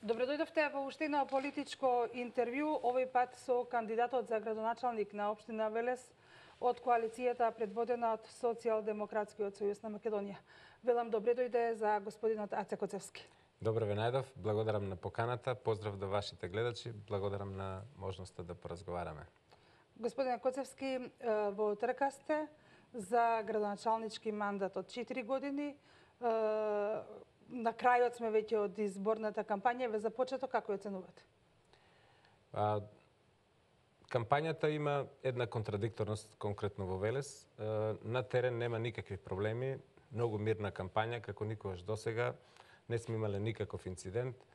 Добро дојдовте во уште едно политичко интервју, овој пат со кандидатот за градоначалник на општина Велес од коалицијата предводена од Социјалдемократскиот сојуз на Македонија. Велам добре дојде за господинот Аце Коцевски. Добро ве најдов, благодарам на поканата, поздрав до вашите гледачи, благодарам на можноста да поразговараме. Господине Коцевски, во трка сте за градоначалнички мандат од 4 години. На крајот сме веќе од изборната кампања. Ве започето како ја оценувате? Кампањата има една контрадикторност конкретно во Велес. На терен нема никакви проблеми, многу мирна кампања, како никогаш досега. Не сме имале никаков инцидент.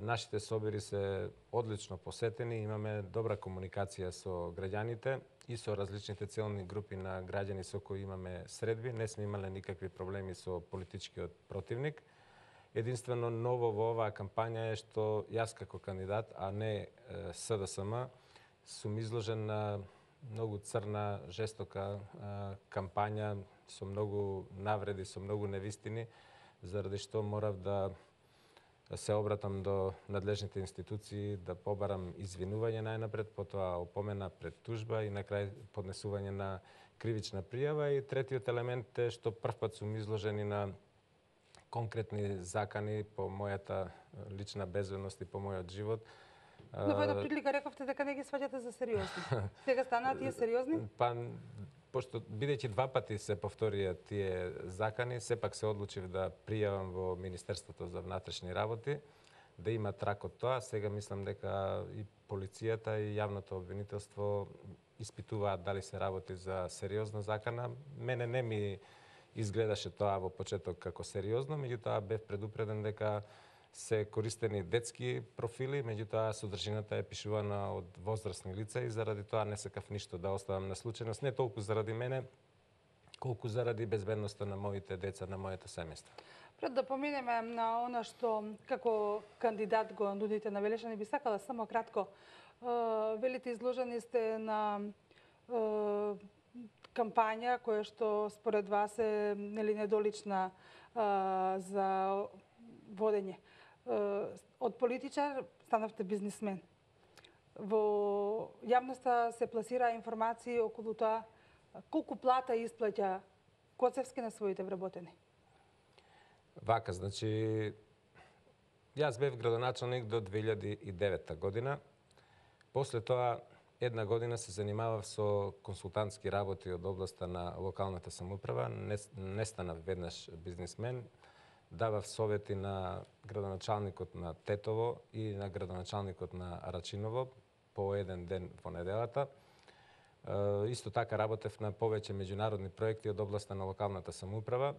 Нашите собори се одлично посетени, имаме добра комуникација со граѓаните и со различните целни групи на граѓани со кои имаме средби. Не сме имале никакви проблеми со политичкиот противник. Единствено ново во оваа кампања е што јас како кандидат, а не СДСМ, сум изложен на многу црна, жестока кампања со многу навреди, со многу невистини, заради што морав да се обратам до надлежните институции, да побарам извинување најнапред, потоа опомена пред тужба и на крај поднесување на кривична пријава. И третиот елемент е што првпат сум изложени на конкретни закани по мојата лична безбедност и по мојот живот. Но во една прилика рековте дека не ги сваќате за сериозни. Сега станаа тие сериозни? Па, пошто бидејќи два пати се повторија тие закани, сепак се одлучив да пријавам во Министерството за внатрешни работи, да има трак од тоа. Сега мислам дека и полицијата и јавното обвинителство испитуваат дали се работи за сериозна закана. Мене не ми изгледаше тоа во почеток како сериозно, меѓутоа бев предупреден дека се користени детски профили, меѓутоа содржината е пишувана од возрастни лица и заради тоа не сакав ништо да оставам на случајност, не толку заради мене, колку заради безбедноста на моите деца, на моето семејство. Пред да поминеме на она што како кандидат го нудите на Велешани, би сакала само кратко. Велите, изложени сте на кампања која што според вас е недолична за водење. Од политичар станавте бизнисмен. Во јавноста се пласира информации околу тоа колку плата исплаќа Коцевски на своите вработени. Вака, значи, јас бев градоначалник до 2009 година. После тоа една година се занимавав со консултантски работи од областа на локалната самоуправа. Не станав веднаш бизнисмен. Давав совети на градоначалникот на Тетово и на градоначалникот на Рачиново по еден ден во неделата. Исто така работев на повеќе меѓународни проекти од областа на локалната самоуправа.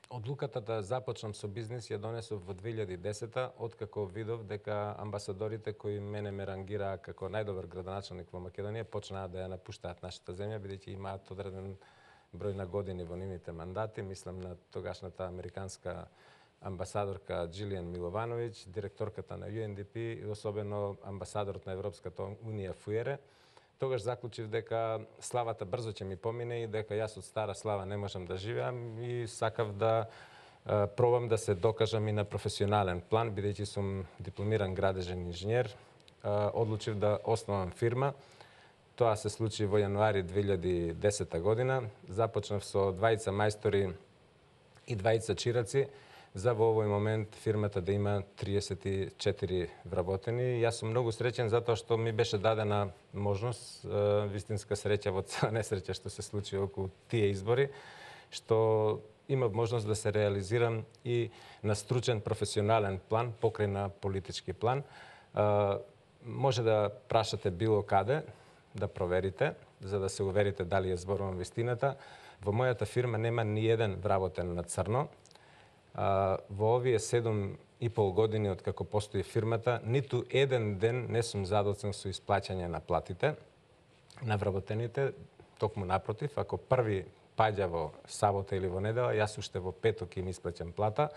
Одлуката да започнам со бизнис ја донесов во 2010-та, откако видов дека амбасадорите кои мене ме рангираа како најдобар градоначалник во Македонија почнаа да ја напуштаат нашата земја, бидејќи имаат одреден број на години во нивните мандати. Мислам на тогашната американска амбасадорка Джилијан Миловановиќ, директорката на UNDP и особено амбасадорот на Европската унија Фуере. Тогаш заклучив дека славата брзо ќе ми помине и дека јас од стара слава не можам да живеам и сакав да пробам да се докажам и на професионален план, бидејќи сум дипломиран градежен инженер. Одлучив да основам фирма. Тоа се случи во јануари 2010 година. Започнав со двајца мајстори и двајца чираци, за во овој момент фирмата да има 34 вработени. Јас сум многу среќен затоа што ми беше дадена можност, вистинска среќа во цела несреќа што се случи околу тие избори, што имав можност да се реализирам и на стручен професионален план, покрај на политички план. Може да прашате било каде, да проверите, за да се уверите дали ја зборувам вистината. Во мојата фирма нема ни еден вработен на црно. Во овие 7,5 години од како постои фирмата, ниту еден ден не сум задоцен со исплаќање на платите на вработените. Токму напротив, ако први паѓа во сабота или во недела, јас уште во петок им исплаќам плата.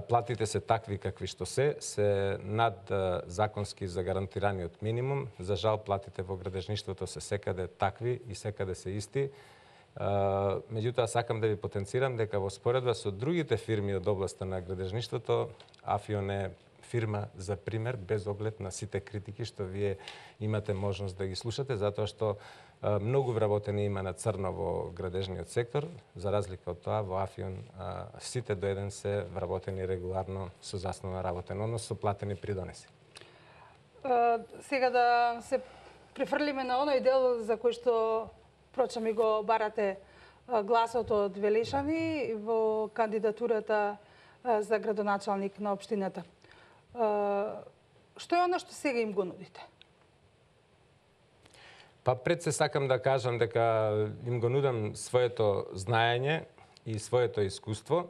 Платите се такви какви што се над законски загарантираниот минимум. За жал, платите во градежништвото се секаде такви и секаде се исти. Меѓутоа, сакам да ви потенцирам дека во споредба со другите фирми од областа на градежништвото, Афион е фирма за пример, без оглед на сите критики што вие имате можност да ги слушате, затоа што многу вработени има на црно во градежниот сектор, за разлика од тоа во Афион сите до еден се вработени регуларно со засновна работен однос со платени придонеси. Сега да се префрлиме на оној дел за кој што прочам и го барате гласот од Велешани во кандидатурата за градоначалник на општината. Што е оно што сега им го нудите? Па пред се сакам да кажам дека им го нудам своето знаење и своето искуство.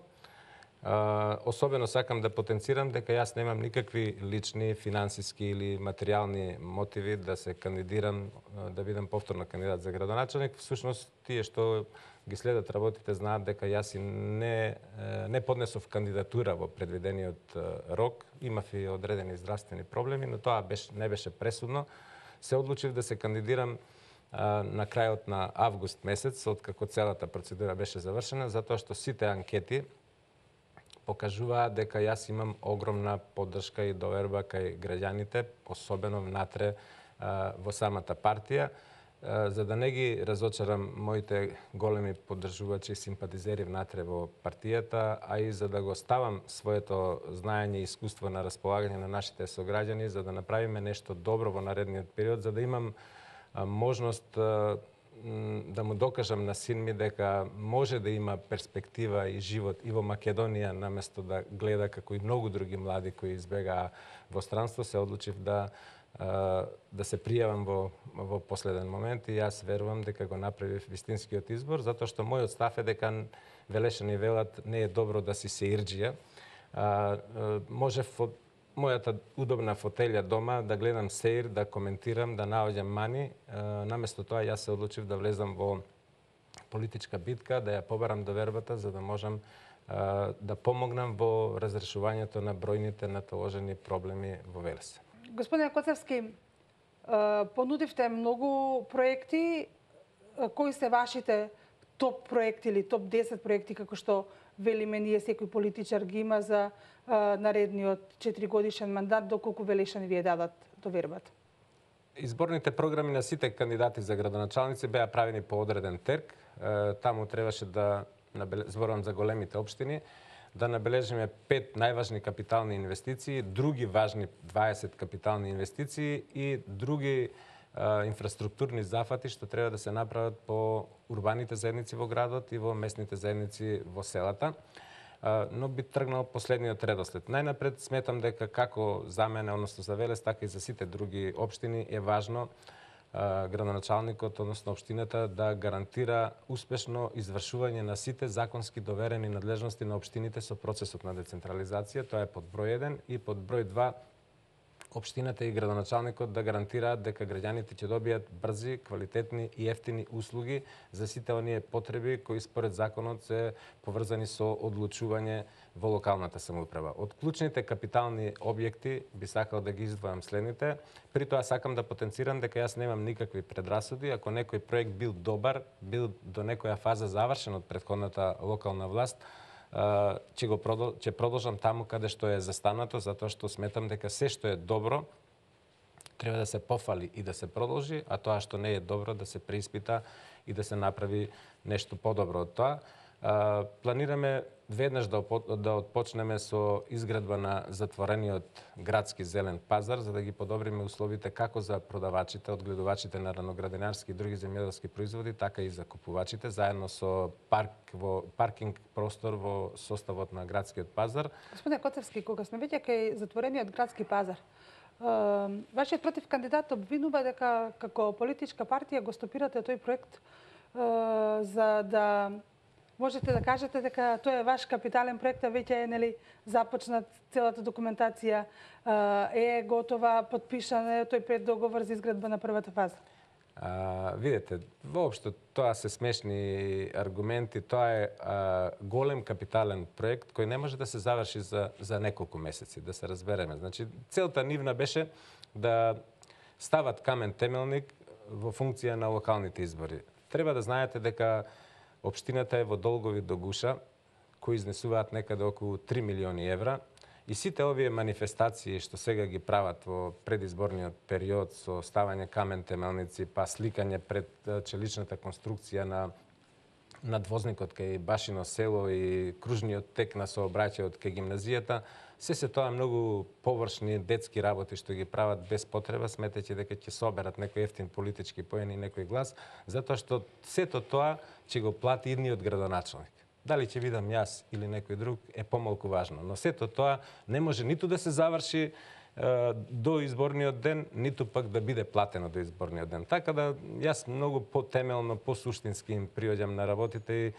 Особено сакам да потенцирам дека јас немам никакви лични, финансиски или материјални мотиви да се кандидирам, да бидам повторно кандидат за градоначалник. Всушност, тие што ги следат работите знаат дека јас и не поднесов кандидатура во предвидениот рок. Имав и одредени здравствени проблеми, но тоа не беше пресудно. Се одлучив да се кандидирам на крајот на август месец, откако целата процедура беше завршена, затоа што сите анкети покажуваат дека јас имам огромна поддршка и доверба кај граѓаните, особено внатре во самата партија. За да не ги разочарам моите големи поддржувачи и симпатизери внатре во партијата, а и за да го ставам своето знаење и искуство на располагање на нашите сограѓани, за да направиме нешто добро во наредниот период, за да имам можност да му докажам на син ми дека може да има перспектива и живот и во Македонија, наместо да гледа како и многу други млади кои избегаа во странство, се одлучив да се пријавам во последен момент и јас верувам дека го направив вистинскиот избор, затоа што мојот став е дека Велешани велат не е добро да си се ирџија. Можев од мојата удобна фотелја дома да гледам сеир, да коментирам, да наоѓам мани. Наместо тоа јас се одлучив да влезам во политичка битка, да ја побарам довербата за да можам да помогнам во разрешувањето на бројните наталожени проблеми во Велес. Господине Коцевски, понудивте многу проекти. Кои се вашите топ проекти или топ 10 проекти, како што велиме ние, секој политичар ги има за наредниот 4-годишен мандат, доколку Велешани вие дадат довербата? Изборните програми на сите кандидати за градоначалници беа правени по одреден терк. Таму требаше да, зборувам за големите општини, да набележиме 5 најважни капитални инвестиции, други важни 20 капитални инвестиции и други инфраструктурни зафати што треба да се направат по урбаните заедници во градот и во местните заедници во селата. Но би тргнал последниот редослед. Најнапред сметам дека како за мене, односно за Велес, така и за сите други општини е важно градоначалникот, односно општината, да гарантира успешно извршување на сите законски доверени надлежности на општините со процесот на децентрализација. Тоа е под број 1 и под број 2 општината и градоначалникот да гарантираат дека граѓаните ќе добијат брзи, квалитетни и ефтини услуги за сите оние потреби кои според законот се поврзани со одлучување во локалната самоуправа. Од клучните капитални објекти би сакал да ги издвојам следните. При тоа сакам да потенцирам дека јас немам никакви предрасуди. Ако некој проект бил добар, бил до некоја фаза завршен од претходната локална власт, ќе продолжам таму каде што е застанато, затоа што сметам дека се што е добро треба да се пофали и да се продолжи, а тоа што не е добро да се преиспита и да се направи нешто подобро од тоа. Планираме веднаш да отпочнеме со изградба на затворениот градски зелен пазар, за да ги подобриме условите како за продавачите, одгледувачите на раноградинарски и други земјоделски производи, така и за купувачите, заедно со паркинг простор во составот на градскиот пазар. Господине Коцевски, кога сме веќе кај затворениот градски пазар, вашиот против кандидат обвинува дека како политичка партија го стопирате тој проект за да можете да кажете дека тоа е ваш капитален проект, а веќе е започнат целата документација, е готова, подпишане тој преддоговор за изградба на првата фаза? Видете, воопшто тоа се смешни аргументи, тоа е голем капитален проект кој не може да се заврши за неколку месеци, да се разбереме. Значи, целта нивна беше да стават камен темелник во функција на локалните избори. Треба да знаете дека општината е во долгови до гуша, кои изнесуваат некаде околу 3 милиони евра И сите овие манифестации што сега ги прават во предизборниот период со ставање камен темелници, па сликање пред челичната конструкција на надвозникот кај Башино село и кружниот тек на сообраќајот кај гимназијата, се тоа многу површни детски работи што ги прават без потреба, сметајќи дека ќе соберат некој ефтин политички поен и некој глас, затоа што сето тоа ќе го плати идниот градоначалник. Дали ќе видам јас или некој друг е помалку важно, но сето тоа не може ниту да се заврши до изборниот ден, ниту пак да биде платено до изборниот ден. Така да јас многу потемелно, посуштински им приоѓам на работите и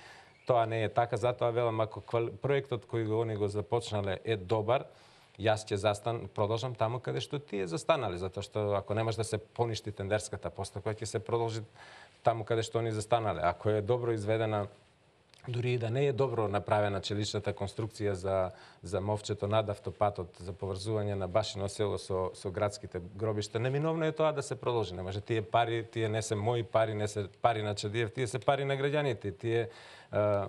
тоа не е така, затоа велам ако проектот кој они го започнале е добар, јас ќе продолжам таму каде што тие застанале, затоа што ако немаш да се поништи тендерската постапка, ќе се продолжи таму каде што они застанале. Ако е добро изведена, дури и да не е добро направена челичната конструкција за мовчето над автопатот за поврзување на Башино село со градските гробишта, неминовно е тоа да се продолжи. Не може тие пари, тие не се мои пари, не се пари на Чадиев, тие се пари на граѓаните. Тие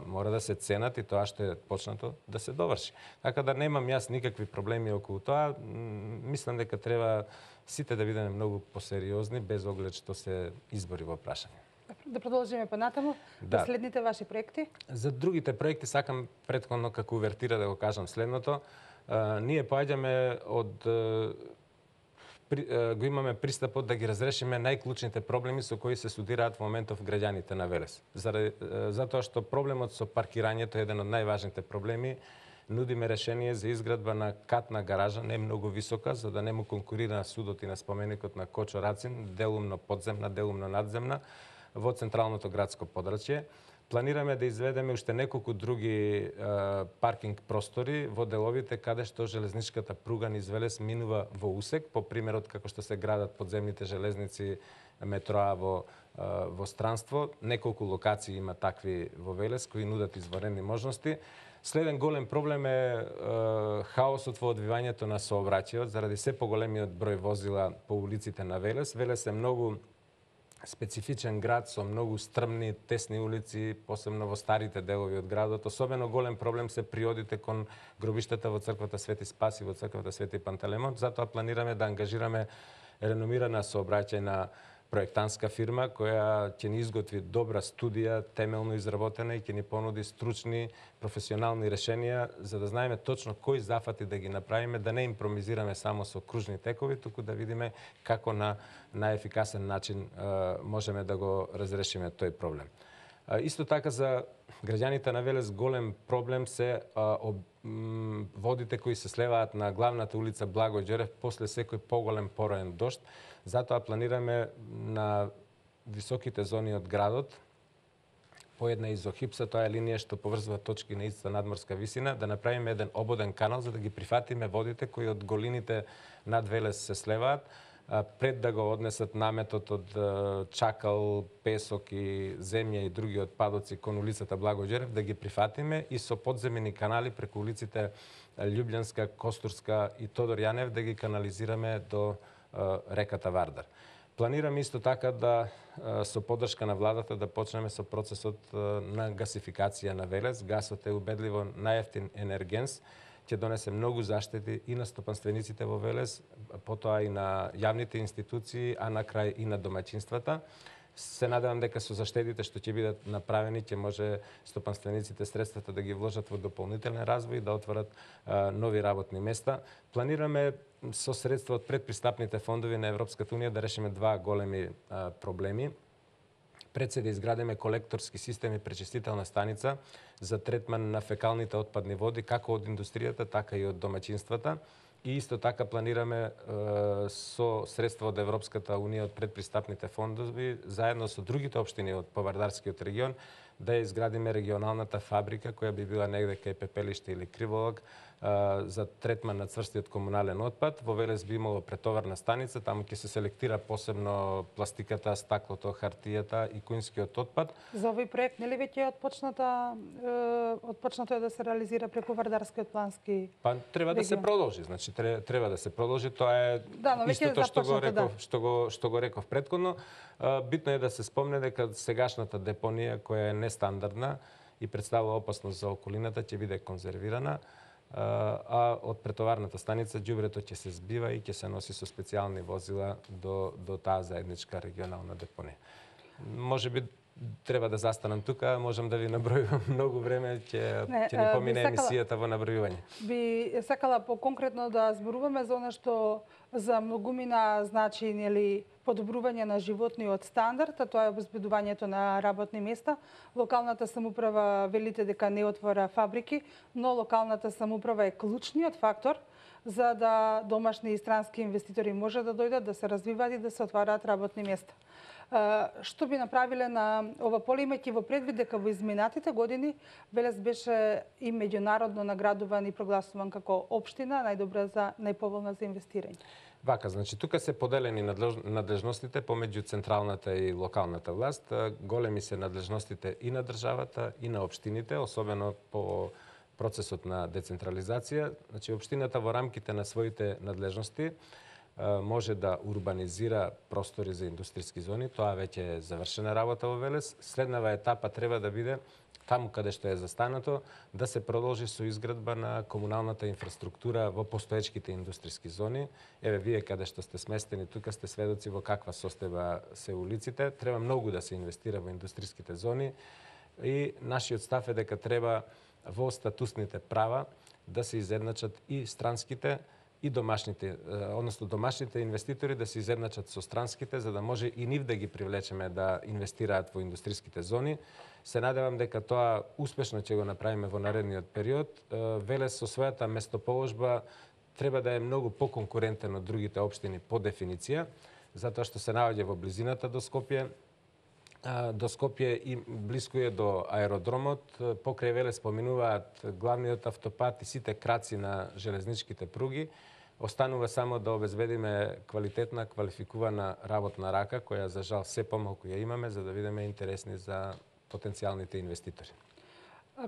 мора да се ценат и тоа што е почнато да се доврши. Така да немам јас никакви проблеми околу тоа. Мислам дека треба сите да бидеме многу посериозни без оглед што се избори во прашање. Да продолжиме понатаму. Да. Следните ваши проекти? За другите проекти сакам претходно како увертира да го кажам следното. Ние поаѓаме го имаме пристапот да ги разрешиме најклучните проблеми со кои се судираат во моментов граѓаните на Велес. Затоа што проблемот со паркирањето е еден од најважните проблеми. Нудиме решение за изградба на катна гаража, не многу висока, за да не му конкурира на судот и на споменикот на Кочо Рацин, делумно подземна, делумно надземна, во централното градско подрачје. Планираме да изведеме уште неколку други паркинг простори во деловите каде што железничката пруга низ Велес минува во усек, по примерот како што се градат подземните железници, метроа во странство. Неколку локации има такви во Велес кои нудат изварени можности. Следен голем проблем е хаосот во одвивањето на сообраќајот заради се поголемиот број возила по улиците на Велес. Велес е многу специфичен град со многу стрмни, тесни улици, посебно во старите делови од градот. Особено голем проблем се приодите кон гробиштата во црквата Свети Спас и во црквата Свети Пантелемон. Затоа планираме да ангажираме реномирана сообраќајна проектантска фирма која ќе ни изготви добра студија, темелно изработена и ќе ни понуди стручни, професионални решенија за да знаеме точно кои зафати да ги направиме, да не импровизираме само со кружни текови, туку да видиме како на најефикасен начин можеме да го разрешиме тој проблем. Исто така за граѓаните на Велес голем проблем се водите кои се слеваат на главната улица Благој Ѓорев после секој поголем пороен дожд. Затоа планираме на високите зони од градот по една изохипса, тоа е линија што поврзува точки на истата надморска висина, да направиме еден ободен канал за да ги прифатиме водите кои од голините над Велес се слеваат, пред да го однесат наметот од чакал, песок и земја и други отпадоци кон улицата Благој Ѓорев, да ги прифатиме и со подземни канали преку улиците Љубљанска, Костурска и Тодор Јанев да ги канализираме до реката Вардар. Планираме исто така да со поддршка на владата да почнеме со процесот на гасификација на Велес. Гасот е убедливо најевтин енергенс, ќе донесе многу заштети и на стопанствениците во Велес, потоа и на јавните институции, а на крај и на домаќинствата. Се надевам дека со заштедите што ќе бидат направени ќе може стопанствениците средствата да ги вложат во дополнителен развој и да отворат нови работни места. Планираме со средства од предпристапните фондови на Европската унија да решиме два големи проблеми. Пред се да изградиме колекторски систем и пречистителна станица за третман на фекалните отпадни води како од индустријата, така и од домаќинствата. И исто така планираме со средства од Европската унија од предпристапните фондови, заедно со другите општини од Повардарскиот регион, да ја изградиме регионалната фабрика која би била негде кај Пепелиште или Криволог за третман на цврстиот комунален отпад. Во Велес би имало претоварна станица, таму ќе се селектира посебно пластиката, стаклото, хартијата и куинскиот отпад. За овој проект нели веќе е отпочнато е да се реализира преку Вардарскиот плански Па треба да се продолжи, значи треба да се продолжи, тоа е но истото што го реков претходно. Битно е да се спомне дека сегашната депонија која е нестандардна и представува опасност за околината ќе биде конзервирана. а од претоварната станица ѓубрето ќе се збива и ќе се носи со специјални возила до таа заедничка регионална депонија. Можеби треба да застанам тука, можам да ви набројувам многу време, ќе ни помине емисијата во набројување. Би сакала поконкретно да зборуваме за она што за многумина значи подобрување на животниот стандард, а тоа е обезбедувањето на работни места. Локалната самоуправа велите дека не отвора фабрики, но локалната самоуправа е клучниот фактор за да домашни и странски инвеститори може да дојдат, да се развиваат и да се отвараат работни места. Што би направиле на ова поле, имајќи во предвид дека во изминатите години Велес беше и меѓународно наградуван и прогласуван како општина најповолна за инвестирање? Вака, значи тука се поделени надлежностите помеѓу централната и локалната власт. Големи се надлежностите и на државата и на општините, особено по процесот на децентрализација. Значи општината во рамките на своите надлежности може да урбанизира простори за индустријски зони. Тоа веќе е завршена работа во Велес. Следнава етапа треба да биде таму каде што е застанато, да се продолжи со изградба на комуналната инфраструктура во постоечките индустријски зони. Еве, вие каде што сте сместени тука сте сведоци во каква состојба се улиците. Треба многу да се инвестира во индустријските зони и нашиот став е дека треба во статусните права да се изедначат и странските и домашните, односно домашните инвеститори да се изедначат со странските, за да може и нив да ги привлечеме да инвестираат во индустријските зони. Се надевам дека тоа успешно ќе го направиме во наредниот период. Велес со својата местоположба треба да е многу поконкурентен од другите општини по дефиниција, затоа што се наоѓа во близината до Скопје. До Скопје и блиску е до аеродромот. Покрај Велес поминуваат главниот автопат и сите краци на железничките пруги. Останува само да обезбедиме квалитетна, квалификувана работна рака, која за жал се помалку ја имаме, за да бидеме интересни за потенцијалните инвеститори.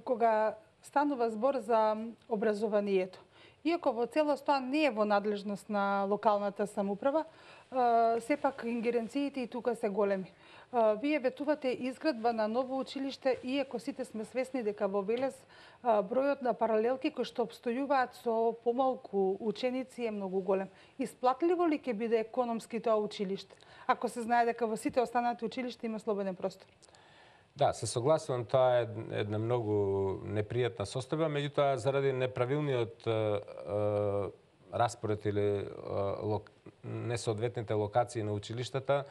Кога станува збор за образованието, иако во целост тоа не е во надлежност на локалната самоуправа, сепак ингеренциите и тука се големи. Вие ветувате изградба на ново училиште, иако сите сме свесни дека во Велес бројот на паралелки кои што обстојуваат со помалку ученици е многу голем. Исплатливо ли ќе биде економски тоа училиште, ако се знае дека во сите останати училишта има слободен простор? Да, се согласувам, тоа е една многу непријатна состојба, меѓутоа заради неправилниот распоред или несоодветните локации на училиштата,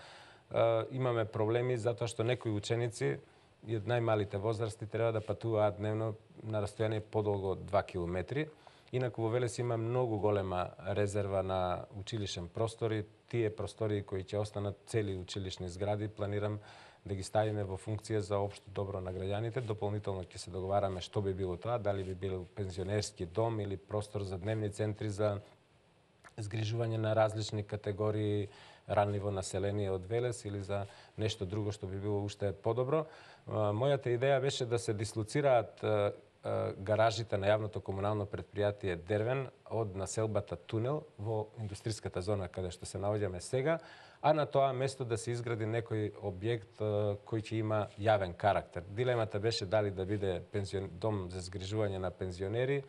имаме проблеми затоа што некои ученици и од најмалите возрасти треба да патуваат дневно на растојание подолго од 2 километри. Инаку во Велес има многу голема резерва на училишен простори. Тие простори кои ќе останат цели училишни згради, планирам да ги ставиме во функција за општо добро на граѓаните. Дополнително ќе се договараме што би било тоа, дали би бил пензионерски дом или простор за дневни центри за згрижување на различни категории ранливо население од Велес или за нешто друго што би било уште подобро. Мојата идеја беше да се дислоцираат гаражите на јавното комунално предпријатие Дервен од населбата Тунел во индустријската зона каде што се наоѓаме сега, а на тоа место да се изгради некој објект кој ќе има јавен карактер. Дилемата беше дали да биде дом за згрижување на пензионери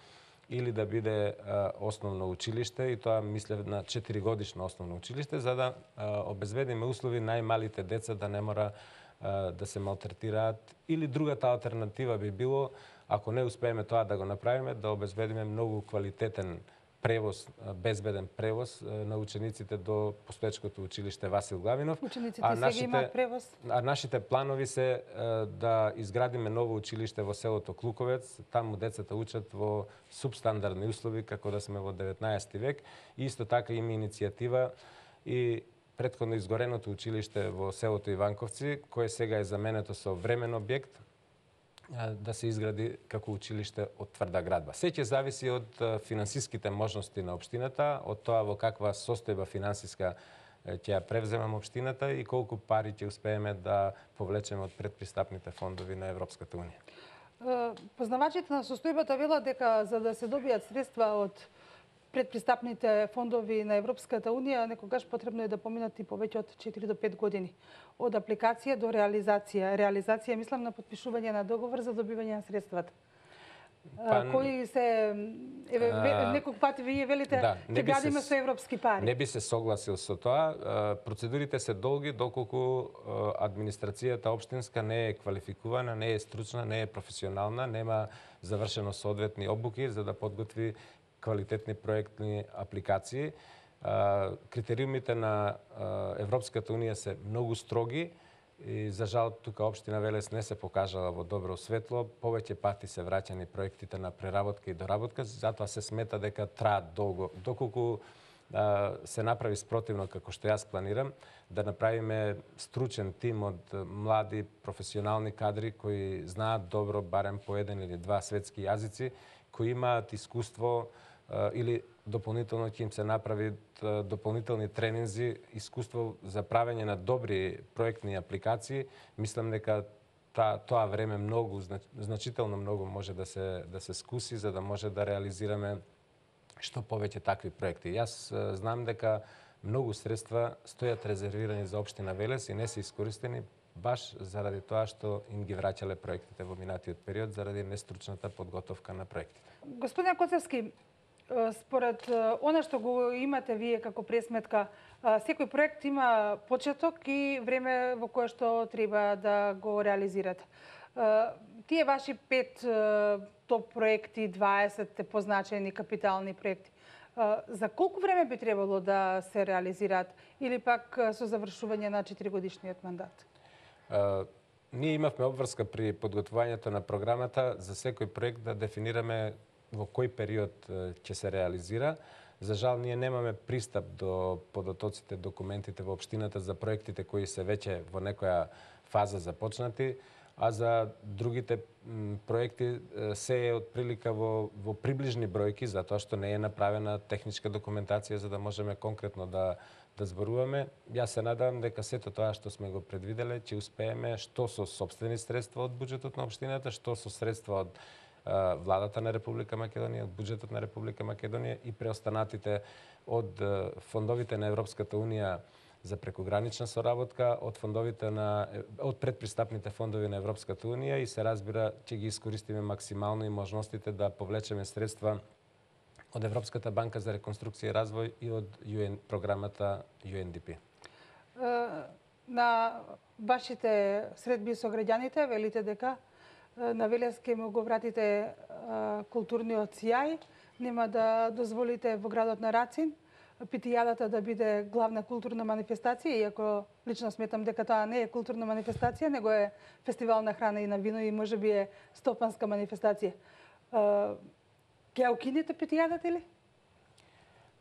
или да биде основно училиште, и тоа мислев на 4-годишно основно училиште, за да обезбедиме услови најмалите деца да не мора да се малтретираат. Или другата алтернатива би било, ако не успееме тоа да го направиме, да обезбедиме многу квалитетен превоз, безбеден превоз на учениците до постоечкото училиште Васил Главинов. Учениците сега имаат превоз? А нашите планови се да изградиме ново училиште во селото Клуковец. Таму децата учат во субстандардни услови, како да сме во 19 век. И исто така има иницијатива и претходно изгореното училиште во селото Иванковци, кое сега е заменето со времен објект, да се изгради како училиште од тврда градба. Се ќе зависи од финансиските можности на општината, од тоа во каква состојба финансиска ќе ја превземам општината и колку пари ќе успееме да повлечеме од предпристапните фондови на Европската унија. Познавачите на состојбата велат дека за да се добијат средства од предпристапните фондови на Европската унија, некогаш потребно е да поминат и повеќе од 4 до 5 години. Од апликација до реализација. Реализација мислам на потпишување на договор за добивање на средствата. кои се неколку пати вие велите ќе гадиме со европски пари. Не би се согласил со тоа. Процедурите се долги доколку администрацијата општинска не е квалификувана, не е стручна, не е професионална, нема завршено соодветни обуки за да подготви квалитетни проектни апликации. Критериумите на Европската унија се многу строги и за жал тука општина Велес не се покажала во добро светло. Повеќе пати се враќани проектите на преработка и доработка, затоа се смета дека траат долго. Доколку се направи спротивно како што јас планирам, да направиме стручен тим од млади професионални кадри кои знаат добро барем по еден или два светски јазици, кои имаат искуство или дополнително ќе им се направи дополнителни тренинзи, искуство за правење на добри проектни апликации. Мислам дека тоа време многу, значително многу може да се скуси за да може да реализираме што повеќе такви проекти. Јас знам дека многу средства стојат резервирани за општина Велес и не се искористени баш заради тоа што им ги враќале проектите во минатиот период заради нестручната подготовка на проектите. Господин Коцевски, според она што го имате вие како пресметка, секој проект има почеток и време во кое што треба да го реализирате. Тие ваши 5 топ проекти, 20 позначени капитални проекти, за колку време би требало да се реализираат или пак со завршување на 4-годишниот мандат? Ние имавме обврска при подготвувањето на програмата за секој проект да дефинираме во кој период ќе се реализира. За жал, ние немаме пристап до подотоците, документите во општината за проектите кои се веќе во некоја фаза започнати, а за другите проекти се е од прилика во приближни бројки, затоа што не е направена техничка документација за да можеме конкретно да зборуваме. Јас се надевам дека сето тоа што сме го предвиделе ќе успееме што со сопствени средства од буџетот на општината, што со средства од владата на Република Македонија, од буџетот на Република Македонија и преостанатите од фондовите на Европската унија за прекогранична соработка, од предпристапните фондови на Европската унија и се разбира ќе ги искористиме максимално и можностите да повлечеме средства од Европската банка за реконструкција и развој и од програмата UNDP. На вашите средби со граѓаните велите дека на Велес ќе му го вратите културниот сјај, нема да дозволите во градот на Рацин питијадата да биде главна културна манифестација, иако лично сметам дека тоа не е културна манифестација, него е фестивал на храна и на вино и можеби е стопанска манифестација. Ќе укинете питијадата или?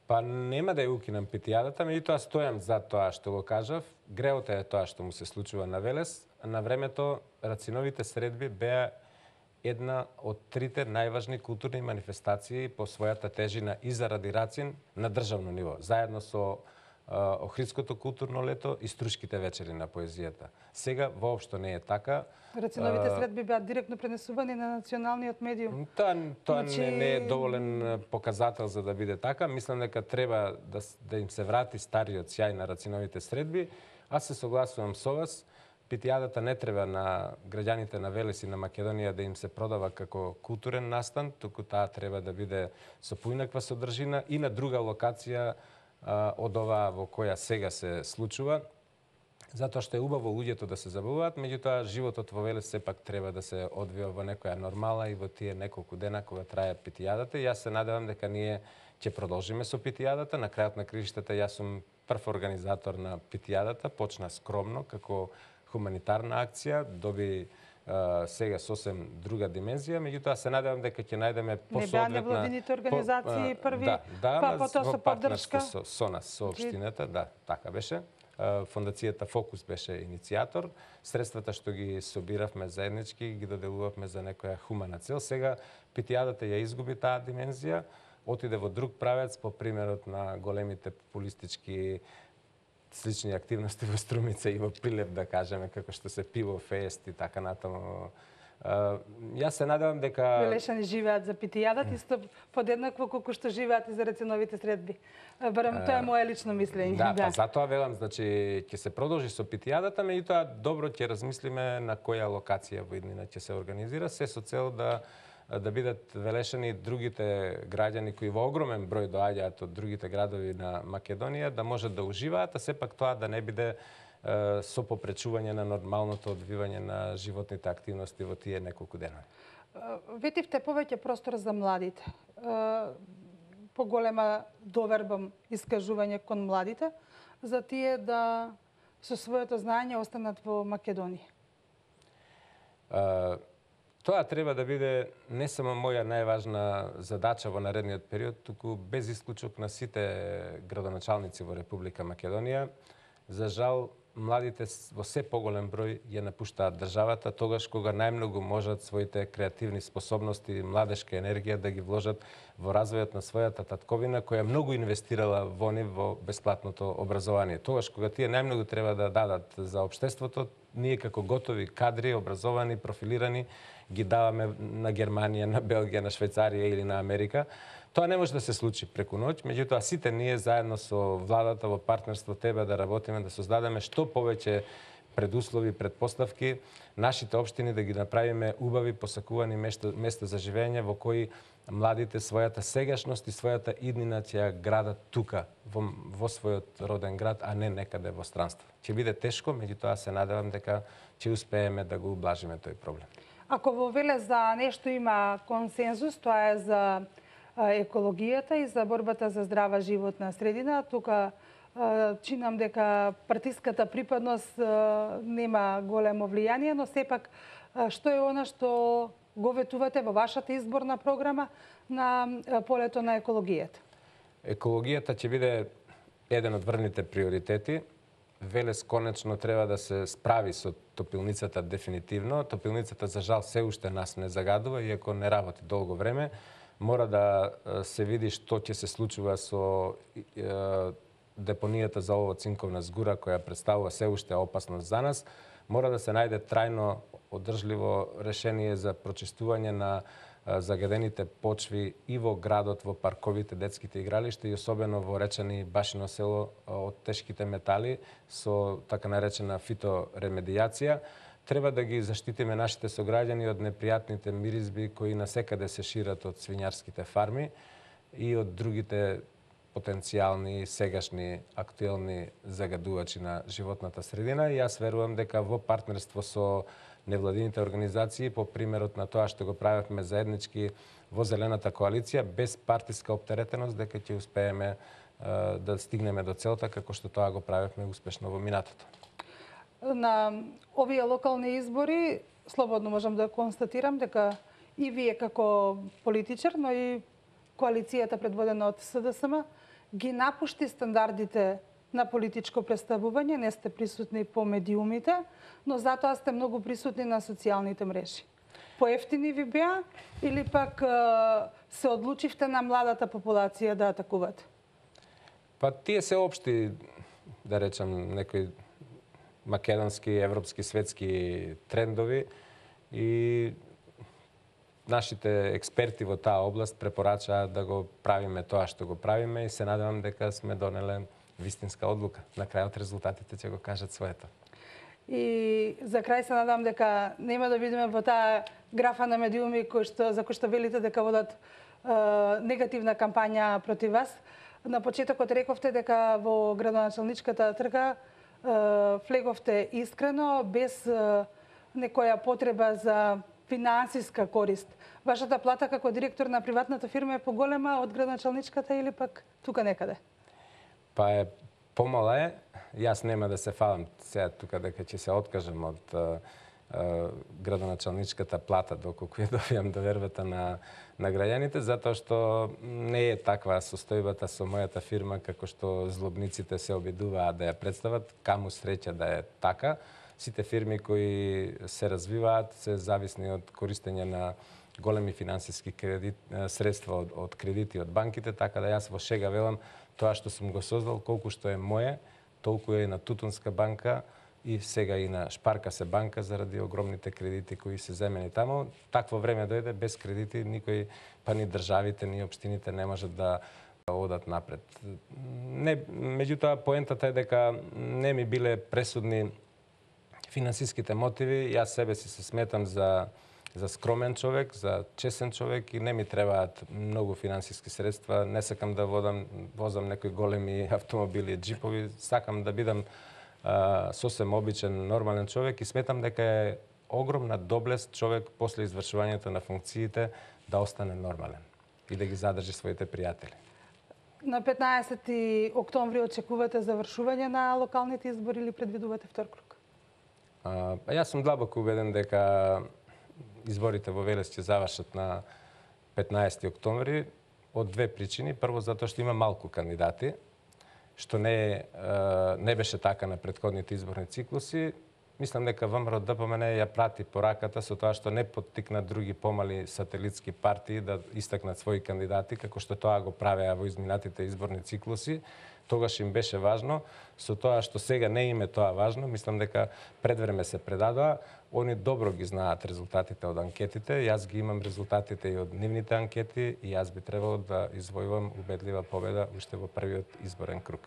Па нема да ја укинам питијадата, меѓутоа стојам за тоа што го кажав. Греото е тоа што му се случува на Велес. На времето Рациновите средби беа една од трите најважни културни манифестации по својата тежина и заради Рацин на државно ниво, заедно со Охридското културно лето и Струшките вечери на поезијата. Сега воопшто не е така. Рациновите средби беа директно пренесувани на националниот медиум. Тоа не е доволен показател за да биде така. Мислам дека треба да им се врати стариот сјај на Рациновите средби. Аз се согласувам со вас. Питијадата не треба на граѓаните на Велес и на Македонија да им се продава како културен настан, туку таа треба да биде со поинаква содржина и на друга локација од оваа во која сега се случува, затоа што е убаво луѓето да се забавуваат, меѓутоа животот во Велес сепак треба да се одвива во некоја нормала и во тие неколку дена кога трае питијадата. Јас се надевам дека ние ќе продолжиме со питијадата. На крајот на кришта јас сум прв организатор на питијадата, почна скромно како хуманитарна акција, доби сега сосем друга димензија, меѓутоа се надевам дека ќе најдеме посоодветна... Не беа невладините организации први, па потоа со поддршка? Со нас, со општината, да, така беше. Фондацијата Фокус беше иницијатор. Средствата што ги собиравме заеднички ги доделувавме за некоја хумана цел. Сега питијадата ја изгуби таа димензија, отиде во друг правец по примерот на големите популистички слични активности во Струмица и во Прилеп, да кажеме, како што се Пиво Фест и така натаму. Јас се надевам дека... Велешани живеат за питијадата исто подеднакво колку што живеат и за Рациновите средби. Барем тоа е мое лично мислење. Да, па затоа велам, значи ќе се продолжи со питијадата, меѓутоа добро ќе размислиме на која локација во иднина ќе се организира, се со цел да да бидат велешани другите граѓани кои во огромен број доаѓаат од другите градови на Македонија, да можат да уживаат, а сепак тоа да не биде со попречување на нормалното одвивање на животните активности во тие неколку денови. Ветивте повеќе простор за младите. Поголема доверба искажување кон младите за тие да со своето знаење останат во Македонија. Тоа треба да биде не само моја најважна задача во наредниот период, туку без исклучок на сите градоначалници во Република Македонија. За жал, младите во се поголем број ја напуштаат државата тогаш кога најмногу можат своите креативни способности и младешка енергија да ги вложат во развојот на својата татковина која многу инвестирала во нив во бесплатното образование. Тогаш кога тие најмногу треба да дадат за општеството, ние како готови кадри, образовани, профилирани, ги даваме на Германија, на Белгија, на Швајцарија или на Америка. Тоа не може да се случи преку ноќ, меѓутоа сите ние заедно со владата во партнерство треба да работиме, да создадеме што повеќе предуслови, предпоставки, нашите општини да ги направиме убави, посакувани места за живење во кои младите својата сегашност и својата иднина ќе ја градат тука, во својот роден град, а не некаде во странство. Ќе биде тешко, меѓутоа се надевам дека ќе успееме да го ублажиме тој проблем. Ако во Велес за нешто има консензус, тоа е за екологијата и за борбата за здрава животна средина. Тука чинам дека партиската припадност нема големо влијание, но сепак што е она што го ветувате во вашата изборна програма на полето на екологијата? Екологијата ќе биде еден од врвните приоритети. Велес конечно треба да се справи со топилницата дефинитивно. Топилницата за жал се уште нас не загадува, иако не работи долго време. Мора да се види што ќе се случува со депонијата за олово-цинковна згура која представува се уште опасност за нас. Мора да се најде трајно одржливо решение за прочистување на загадените почви и во градот, во парковите, детските игралишта и особено во Речани и Башино село од тешките метали со така наречена фиторемедијација. Треба да ги заштитиме нашите сограѓани од непријатните миризби кои насекаде се шират од свињарските фарми и од другите потенцијални, сегашни, актуелни загадувачи на животната средина. И јас верувам дека во партнерство со невладините организации, по примерот на тоа што го правевме заеднички во Зелената коалиција, без партиска оптеретеност, дека ќе успееме да стигнеме до целта како што тоа го правевме успешно во минатото. На овие локални избори, слободно можам да констатирам дека и вие како политичар, но и коалицијата предводена од СДСМ ги напушти стандардите на политичко представување, не сте присутни по медиумите, но затоа сте многу присутни на социјалните мрежи. Поевтини ви беа или пак се одлучивте на младата популација да атакувате? Па тие се општи, да речам, некои македонски, европски, светски трендови и нашите експерти во таа област препорачаат да го правиме тоа што го правиме и се надевам дека сме донеле вистинска одлука. На крајот резултатите ќе го кажат своето. И за крај се надам дека нема да видиме во таа графа на медиуми за кои што велите дека водат негативна кампања против вас. На почетокот рековте дека во градоначалничката трга влеговте искрено, без некоја потреба за финансиска корист. Вашата плата како директор на приватната фирма е поголема од градоначалничката или пак тука некаде? Па е помала е. Јас нема да се фалам сега тука дека ќе се откажам од градоначалничката плата доколку ја добијам довербата на граѓаните, затоа што не е таква состојбата со мојата фирма како што злобниците се обидуваат да ја представат. Каму среќа да е така. Сите фирми кои се развиваат се зависни од користење на големи финансиски средства од кредити од банките, така да јас во шега велам тоа што сум го создал, колку што е моје, толку е и на Тутунска банка и сега и на Шпарка се банка заради огромните кредити кои се земени таму. Такво време дојде, без кредити никој, па ни државите, ни општините не можат да одат напред. Меѓутоа, поентата е дека не ми биле пресудни финансиските мотиви. Јас себе си се сметам за за скромен човек, за чесен човек и не ми требаат многу финансиски средства. Не сакам да возам некои големи автомобили, джипови. Сакам да бидам сосем обичен, нормален човек и сметам дека е огромна доблест човек после извршувањето на функциите да остане нормален и да ги задржи своите пријатели. На 15 октомври очекувате завршување на локалните избори или предвидувате втор круг? Јас сум длабоко убеден дека изборите во Велес ќе завршат на 15 октомври од две причини. Прво, затоа што има малку кандидати, што не беше така на претходните изборни циклуси. Мислам дека ВМРО ДПМН ја прати пораката со тоа што не поттикна други помали сателитски партии да истакнат своји кандидати, како што тоа го правеа во изминатите изборни циклуси. Тогаш им беше важно. Со тоа што сега не им е тоа важно, мислам дека пред време се предадоа. Они добро ги знаат резултатите од анкетите. Јас ги имам резултатите и од нивните анкети и јас би требало да извојувам убедлива победа уште во првиот изборен круг.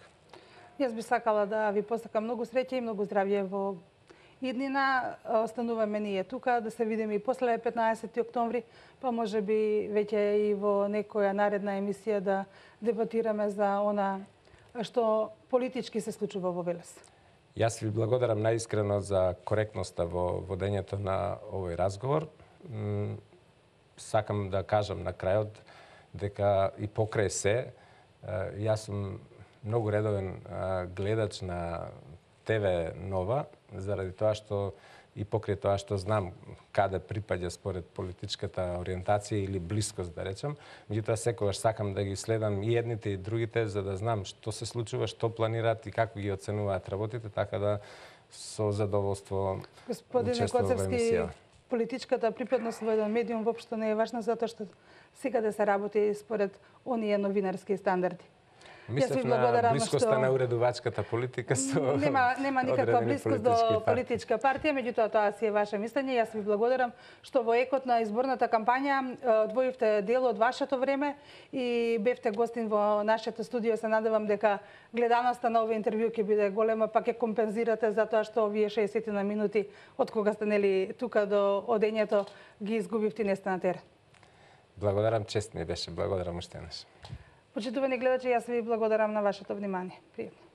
Јас би сакала да ви посакам многу среќа и многу здравје во иднина. Остануваме ние тука, да се видиме и после 15 октомври, па може би веќе и во некоја наредна емисија да дебатираме за она што политички се случува во Велес. Јас ви благодарам наискрено за коректноста во водењето на овој разговор. Сакам да кажам на крајот дека и покрај се, јас сум многу редовен гледач на ТВ Нова, заради тоа што и покрај тоа што знам каде припаѓа според политичката ориентација или блискост, да речем. Меѓутоа, секогаш сакам да ги следам и едните и другите, за да знам што се случува, што планираат и како ги оценуваат работите, така да со задоволство учествувам во емисија. Политичката припадност во еден медиум воопшто не е важна, затоа што сега да се работи според оние новинарски стандарди. Мислев на блискоста на уредувачката политика со Нема никаква близкост до политичка партија, меѓутоа тоа си е ваше мислење. Јас ви благодарам што во екот на изборната кампања одвоивте дел од вашето време и бевте гостин во нашето студио. Се надевам дека гледаноста на овој интервју ќе биде голема, па ќе компензирате за тоа што овие 60 на минути од кога сте нели тука до одењето ги изгубивте и не сте на терен. Благодарам, чест ми беше. Благодарам уште еднаш. Почитувани гледачи, јас ви благодарам на вашето внимание. Пријатно.